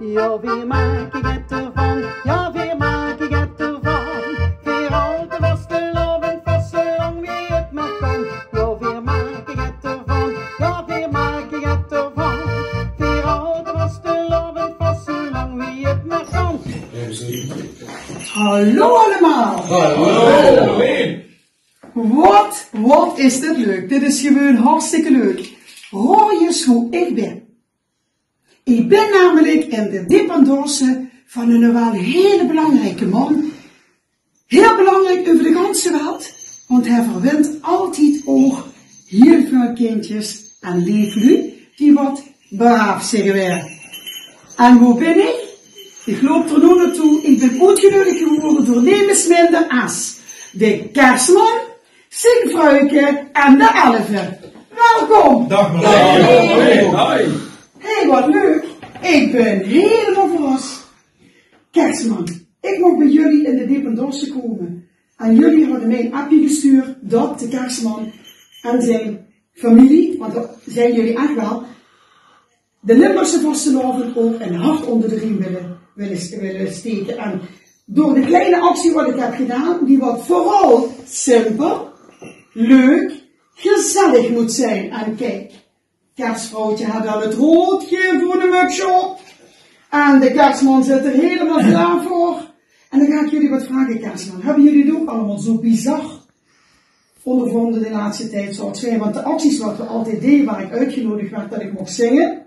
Ja, wie maak ik het ervan? Ja, wie maak ik het ervan? Weer altijd was te loven, vast zolang wie het maar kan. Ja, wie maak ik het ervan? Ja, wie maak ik het ervan? Weer altijd was te loven, vast zolang wie het maar kan. Hallo allemaal! Hallo! Wat is dit leuk? Dit is gewoon hartstikke leuk. Hoor je eens hoe ik ben? Ik ben namelijk in de dependance van een wel hele belangrijke man. Heel belangrijk over de ganse wereld, want hij verwint altijd ook heel veel kindjes en leeflu die wat braaf zeggen wij. En hoe ben ik? Ik loop er nu naartoe. Ik ben uitgenodigd geworden door niemand minder als de Kerstman, Sint-Fruike en de Elfen. Welkom! Dag mevrouw. Hey, wat leuk! Ik ben helemaal verrast. Kerstman, ik mag bij jullie in de dependance komen. En jullie hadden mij een appje gestuurd dat de Kerstman en zijn familie, want dat zijn jullie echt wel, de Limburgse vastelavond ook een hart onder de riem willen steken. En door de kleine actie wat ik heb gedaan, die wat vooral simpel, leuk, gezellig moet zijn. En kijk, Kerstvrouwtje had al het roodje voor de mugshot. En de Kerstman zit er helemaal klaar voor. En dan ga ik jullie wat vragen, Kerstman. Hebben jullie het ook allemaal zo bizar ondervonden de laatste tijd, zoals wij? Want de acties wat we altijd deden, waar ik uitgenodigd werd dat ik mocht zingen,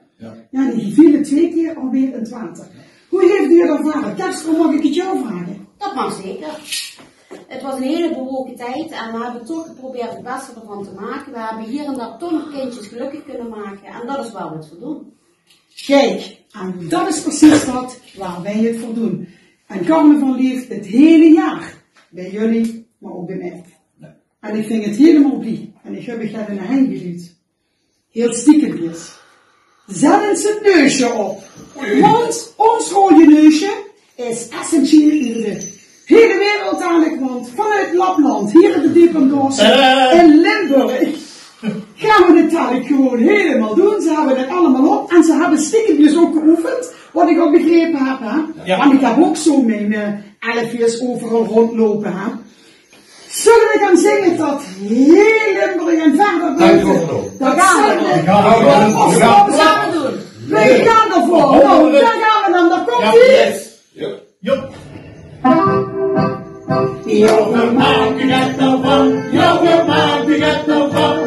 ja, die vielen 2 keer alweer in het water. Hoe heeft u dat ervaren? Kerstman, mag ik het jou vragen? Dat mag zeker. Het was een hele bewogen tijd en we hebben toch geprobeerd het beste ervan te maken. We hebben hier en daar toch nog kindjes gelukkig kunnen maken en dat is waar we het voor doen. Kijk, en dat is precies wat waar wij het voor doen. En carnaval leeft het hele jaar. Bij jullie, maar ook bij mij. En ik vind het helemaal blij. En ik heb het naar hen geduwd. Heel stiekempjes. Zet ze het neusje op. Want ons rode neusje is essentieel in de hele wereld eigenlijk. Want vanuit Lapland, hier in de dependance, in Limburg, gaan we dit eigenlijk gewoon helemaal doen. Ze hebben het allemaal op. En ze hebben stiekempjes ook geoefend. Wat ik al begrepen heb. Hè? Ja. Want ik heb ook zo mijn elfjes overal rondlopen. Hè? Zullen we gaan zingen tot heel Limburg en verder buiten? Dat gaan we doen. We gaan ervoor. Nou, daar gaan we dan. Daar komt ie. Ja, we maken het nou van. Ja, we maken het nou van.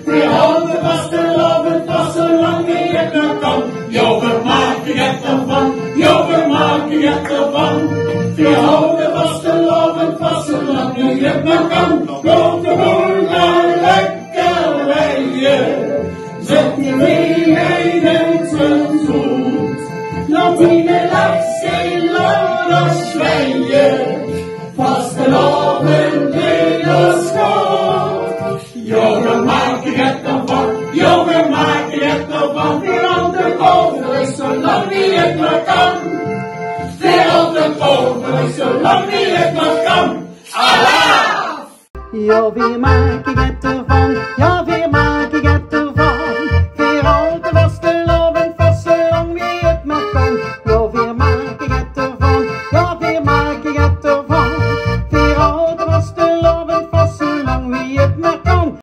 We houden vast te loven, vast zolang wie het nou kan. Ja, we maken het nou van. Ja, we maken het nou van. We houden vast te loven, vast zolang wie het nou kan. Komt de boel nou lekker rijden. Zet je mee in zijn zoet. Laat die de lekse looders zwijgen. Vastelavond hele schoot. Jongen, maak je het nou van. Jongen, maak je het nou van. Weer de boven is zolang wie het maar kan. Weer de boven is zolang wie het maar kan. Allah! Ja, wie maak ik het